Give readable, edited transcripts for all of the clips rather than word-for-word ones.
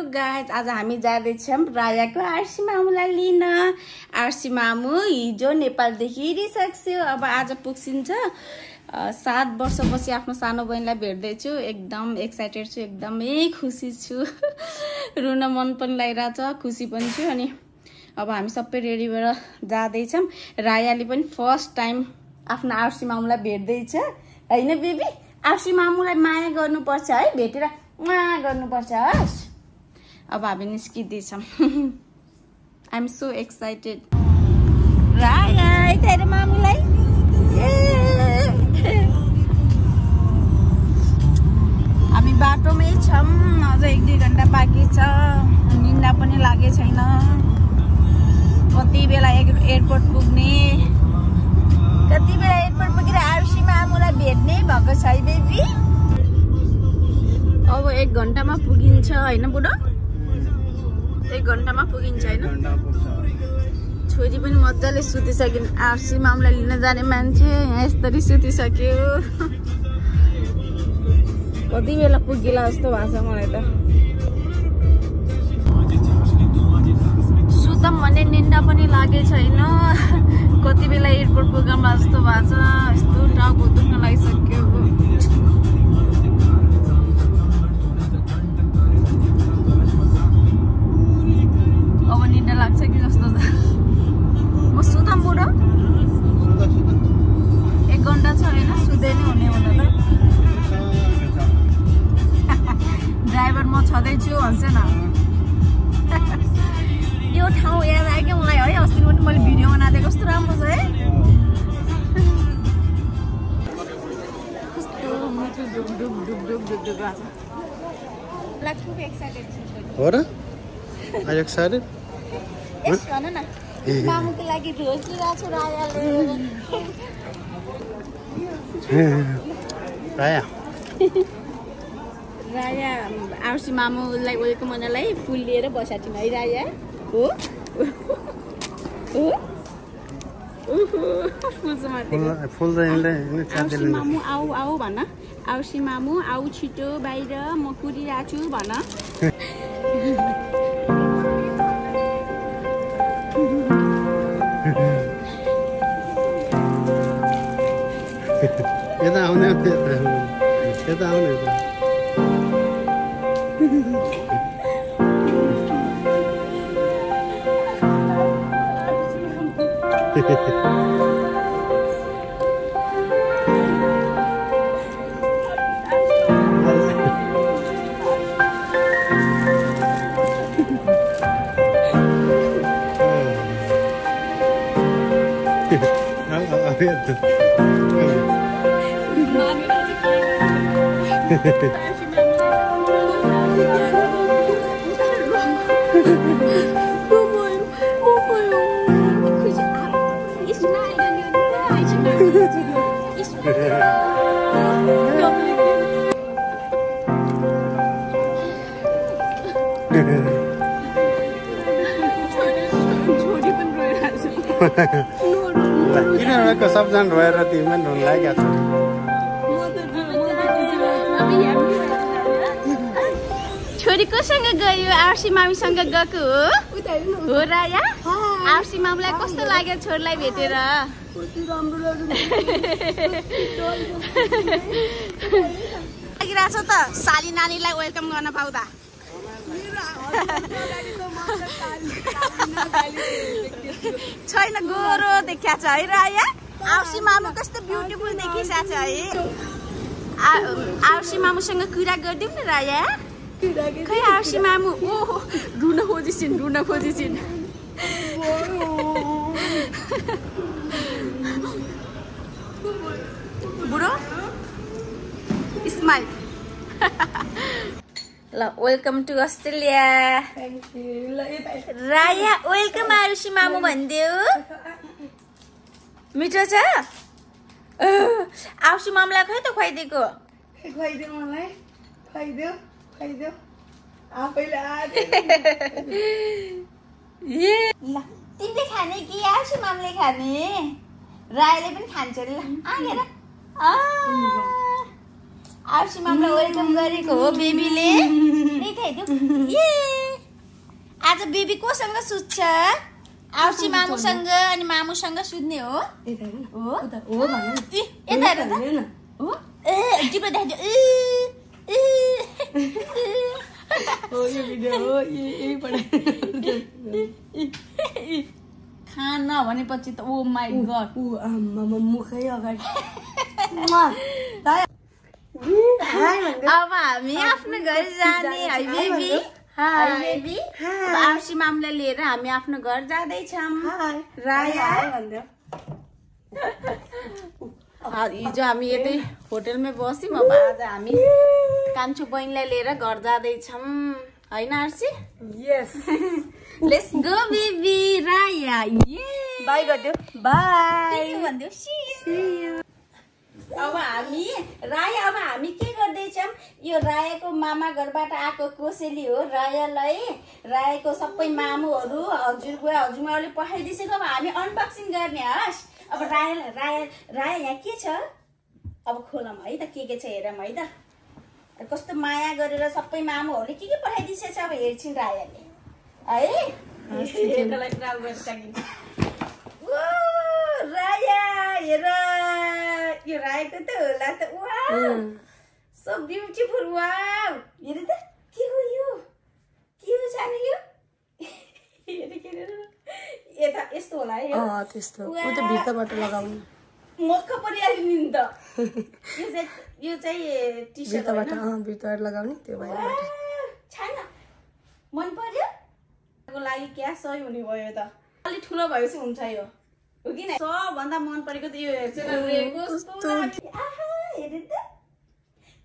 Guys आज हामी जाँदैछौँ रायाको आरसी मामुलाई लिन। आरसी मामु हिजो नेपालदेखि रिसक्यो, अब आज पुग्छिन्छ। 7 वर्षपछि आफ्नो सानो बहिनीलाई भेट्दैछु। एकदम एक्साइटेड छु, एकदमै खुसी छु। रुन मन पनि लागिरहेछ, खुसी पनि छु। अनि अब हामी सबै रेडी भएर जाँदैछौँ। रायाले पनि फर्स्ट टाइम आफ्नो आरसी मामुलाई भेट्दैछ हैन बेबी? आरसी मामुलाई माया गर्नुपर्छ है, भेटेर माया गर्नुपर्छ हस्। अब हामी निस्किँदैछौँ। I am so excited. Raya तेरो मामुलाई हामी बाटोमै छौँ, अझ 1-2 घन्टा बाँकी छ। निन्दा पनि लागेको छैन। कति बेला एयरपोर्ट पुग्ने, कति बेला एयरपोर्ट पुगेर आरसी मामुलाई भेट्ने भएको छ है बेबी। अब 1 घन्टामा पुगिन्छ हैन बुढो? 1 घन्टामा पुगिन्छ हैन? छोरी पनि मजाले सुतिसकिन्। आरसी मामुलाई लिन जाने मान्छे यहाँ यसरी सुतिसक्यो। कति बेला पुगिला जस्तो भएको छ मलाई त। सुतम भने निन्दा पनि लागेको छैन। कति बेला एयरपोर्ट पुगौँला जस्तो भएको छ। यस्तो टाउको दुख्न लागिसक्यो। अब निन्दा लाग्छ कि जस्तो छ। म सुतम बुढो? 1 घन्टा छ होइन? सुत्दै नै हुने होला त। ड्राइभर म छँदैछु भन्छ न। यो ठाउँ याद आयो क्या मलाई है। अस्ति पनि मैले भिडियो बनाएको कस्तो राम्रो छ है। कस्तो मुटु डुब डुब डुब डुब डुब डुब भएको छ। Let's be excited. What? Are you excited? Yes, भन न। मामुको लागि रोकिरहेको छु रायाले। राया राया आरसी मामुलाई वेलकम गर्नलाई फुल लिएर बसेको थियौँ है राया। हो फुल आरसी मामु आऊ आऊ भन। आरसी मामु आऊ छिटो बाहिर, म कुदिरहेको छु भन। यता आउने यता आउने किन सबजना रोएर तिमी पनि रुन लागेको छ। छोरी कोसँग गयो? आरसी मामीसँग गएको हो राया? आरसी मामुलाई कस्तो लाग्यो छोरीलाई भेटेर? लागिरहेछ त साली नानीलाई वेलकम गर्न पाउँदा। छैन गोरो देखिया छ है राया? आरसी मामु कस्तो ब्युटिफुल देखिसकेको छ है। आरसी मामुसँग कुरा गरिदिउँ न राया? खै आरसी मामु ओहो रुन खोजिसिन्, रुन खोजिसिन्। बुढो स्माइल। ल welcome to Australia. Raya welcome Arushi मामु भनिदेऊ। मिठो छ? आरुषी मामुलाई खै त खुवाइदिएको? खुवाइदेऊ मलाई, खुवाइदेऊ खुवाइदेऊ आफैले आज। ए ल तिमीले खाने कि आरुषी मामुले खाने? रायाले पनि खान्छ अरे। ल आएर आरसी मामलाई वेलकम गरेको हो बेबीले। नि थाइदिउ। आज बेबी कोसँग सुत्छ आउसी मामुसँग अनि मामुसँग सुत्ने हो यता हेर्नु हो उता हो भन्नु यता हेर त हेर्नु हो ए जिब्रो देखाइदियो हो यो भिडियो हो यही पढे खाना भनेपछि त ओ माई गड ऊ आमा मुखै अगाडि अब हामी आफ्नो घर जाने है बेबी हाय बेबी आउसी मामुलाई लिएर हामी आफ्नो घर जाँदैछौँ राया हिजो हामी यतै होटलमै बस्यौँ अब आज हामी कान्छो बहिनीलाई लिएर घर जाँदैछौँ होइन आर्सी यस let's go baby Raya by गरिदियो बाई भनिदियो अब हामी राया अब हामी के गर्दैछौँ यो रायाको मामा घरबाट आएको कोसेली हो रायाको सबै मामुहरू हजुरबुवा हजुरमाले पठाइदिइसक्यो अब हामी अनबक्सिङ गर्ने हस् अब राया यहाँ के छ अब खोलौँ है त के छ हेरौँ है त कस्तो माया गरेर सबै मामुहरूले के पठाइदिइसकेको छ अब हेर्छिन् रायाले है हेर्नलाई ट्राई गरिसकिन्छ राया हेर यो रायाको त होला त वाउ सो ब्युटिफुल वाउ हेर त के हो सानो यो यता यस्तो होला है त्यस्तो उ त भित्रबाट लगाउनु मक्ख परिहाल्यो नि त यो चाहिँ टी-सर्ट भित्रबाट लगाउने त्यो बाहिरबाट छैन मन पर्यो को लागि क्या सही हुने भयो त अलि ठुलो भएपछि हुन्छ यो हो कि सबभन्दा मन परेको त यो हेर्छ हेर त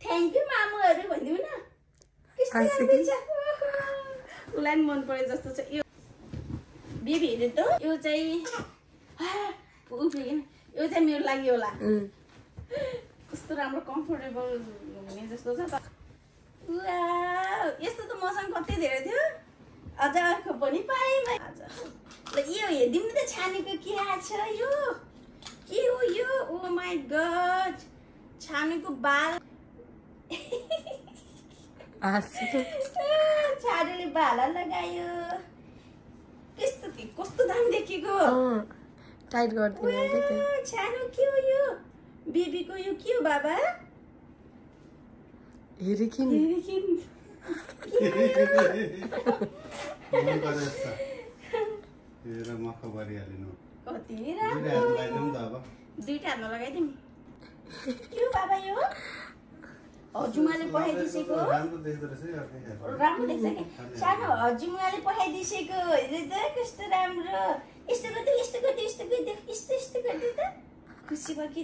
थ्याङ्क यू मामुहरू भनिदिउ न उसलाई पनि मन पर्यो जस्तो छ यो बेबी हेर त यो चाहिँ यो चाहिँ मेरो लागि होला कस्तो राम्रो कम्फोर्टेबल हुने जस्तो छ त यस्तो त मसँग कति धेरै थियो अझ अर्को पनि पाएँ आज ल यो हेरिदिउँ न त छानेको के आछ यो के हो यो ओ माई गड छानेको बाल छानेले बाला लगायो कस्तो दामी देखेको टाइट गरिदिनु छानो के हो यो बेबीको यो के हो बाबा हेरिकिन कति दुईटा हातमा लगाइदिउँ के हो बाबा यो हजुरमाले पठाइदिसेको राम्रो देख्छ कि सानो हजुरमाले पठाइदिसेको हेर त कस्तो राम्रो यस्तो गरिदियो त खुसी भयो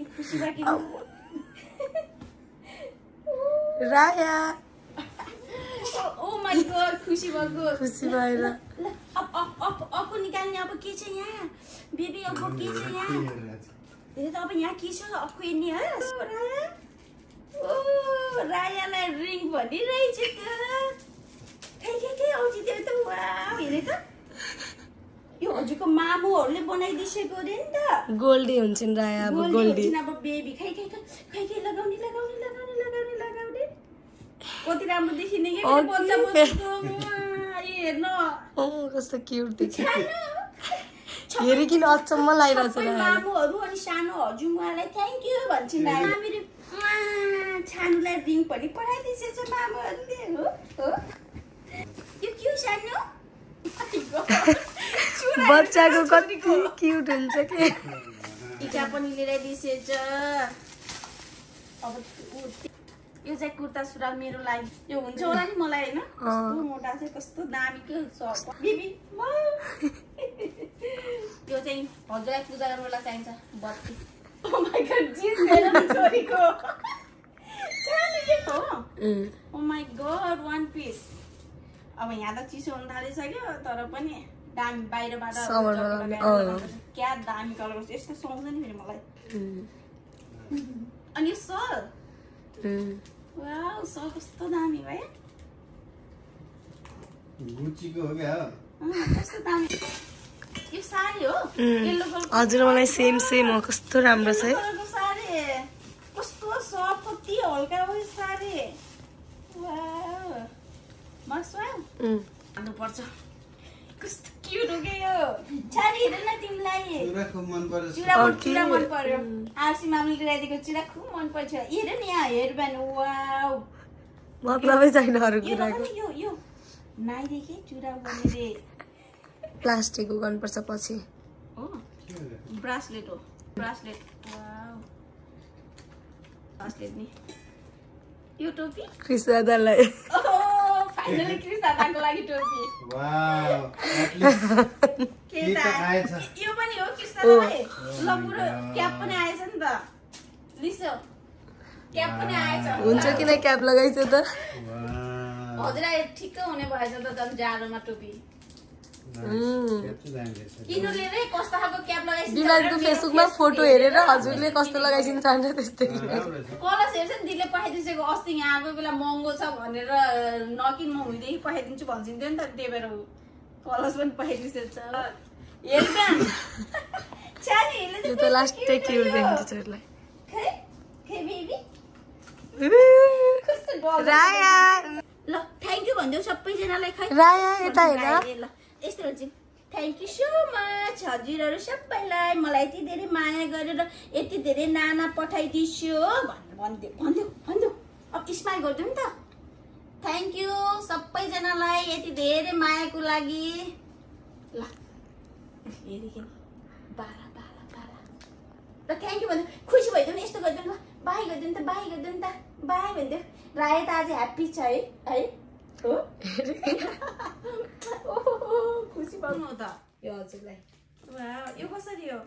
राया ओ माय गॉड खुसी भएर अब निकाल्ने अब के छ यहाँ बेबी अब के छ यहाँ हेर त अब यहाँ के छ अब हेर्ने हस् ओ रायालाई रिङ भनिरहेछ त खै औजी त्यो त वाउ हेरे त यो हजुरको मामुहरूले बनाइदिसेको रे नि त गोल्डी हुन्छन् राया अब गोल्डी अब बेबी खै लगाउने कति राम्रो देखिने के बच्चा बच्चाको हेर्न कस्तो क्युट देखिन्छ हेरिकिन अचम्म लागिरहेछ मामुहरू अनि सानो हजुरमुवालाई थ्याङ्क यू भन्छन् मेरो छानुलाई रिङ पनि पठाइदिएछ मामुहरूले हो यो के सानो बच्चाको कति क्युट हुन्छ के टिका पनि ल्याइदिएछ अब यो चाहिँ कुर्ता सुरुवाल मेरो लागि यो हुन्छ होला नि मलाई हैन कस्तो मोटा चाहिँ कस्तो दामी के छ बेबी यो चाहिँ हजुरलाई पूजा गर्नलाई चाहिन्छ बत्ती ओ माय गॉड जीन्स मेरो छोरीको चालु के हो oh my God one piece अब यहाँ त चिसो हुन थालिसक्यो तर पनि दामी बाहिरबाट क्या दामी कलर यस्तो सुहाउँछ नि फेरि मलाई अनि सल वाउ सल कस्तो दामी भयो गुच्चीको हो क्या कस्तो दामी यो साडी हो येलो कलर हजुर मलाई सेम हो कस्तो राम्रो छ साडी कस्तो सफ्ट कति हल्का भयो साडी वाउ मस्त भयो हाल्नु पर्छ कस्तो क्युट हो के यो छाडी हेर न तिमीलाई चुरा खूब मन पर्छ चुरा मन पर्यो आरसी मामले ल्याइदिएको चुरा खूब मन पर्छ हेर नि यहाँ हेर बिहान वाउ मतलबै छैन अरू यो कुराको यो नाइदेखि चुरा बनेरे प्लास्टिकको गर्नुपर्छ पछि हो ब्रासलेट हो ब्रासलेट वाउ ब्रासलेट नि यो टोपी क्रिस दादालाई फाइनली क्रिस दादाको लागि टोपी वाउ एटलिस्ट के त आएछ यो पनि हो क्रिस दादालाई ल पुरो क्याप पनि आएछ नि त लिसो क्याप पनि आएछ हुन्छ किन क्याप लगाइছো त हजुरलाई ठिक्क हुने भएछ त झन् जाडोमा टोपी किनुले नै कस्तो खालको क्याप लगाइसिन्छ दिलाको फेसबुकमा फोटो हेरेर हजुरले कस्तो लगाइसिन्छ भनेर त्यस्तै कलर्स हेर्छ नि दिदीले पठाइदिन्छु अस्ति यहाँ आएको बेला महँगो छ भनेर नकिन म हुँदेखि पठाइदिन्छु भन्छिन्थ्यो नि त त्यही भएर कलर्स पनि पठाइदिन्छ हेर्दा यो त लास्टै क्युट देखिन्छ छोरीलाई खै बेबी राया ल थ्याङ्क यू भनिदेऊ सबैजनालाई खै राया यता हेर ल यस्तो हुन्छ थ्याङ्क यू सो मच हजुरहरू सबैलाई मलाई यति धेरै माया गरेर यति धेरै नाना पठाइदिन्छु भनिदेऊ अब स्माइल गरिदिउँ नि त थ्याङ्क यू सबैजनालाई यति धेरै मायाको लागि ल हेरिकन बाह्र ल थ्याङ्क यू भन्नु खुसी भइदिउँ नि यस्तो गरिदिउँ ल बाई गरिदिउँ त बाई भनिदेऊ राय त आज ह्याप्पी छ है हो खुसी पाउनु हो त यो हजुरलाई यो कसरी हो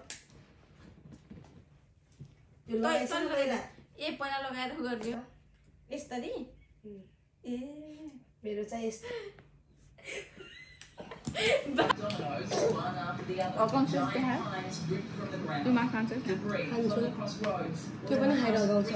ए पहिला लगाएर गरिदियो यसरी ए मेरो चाहिँ यस्तो त्यो पनि खाएर गाउँछ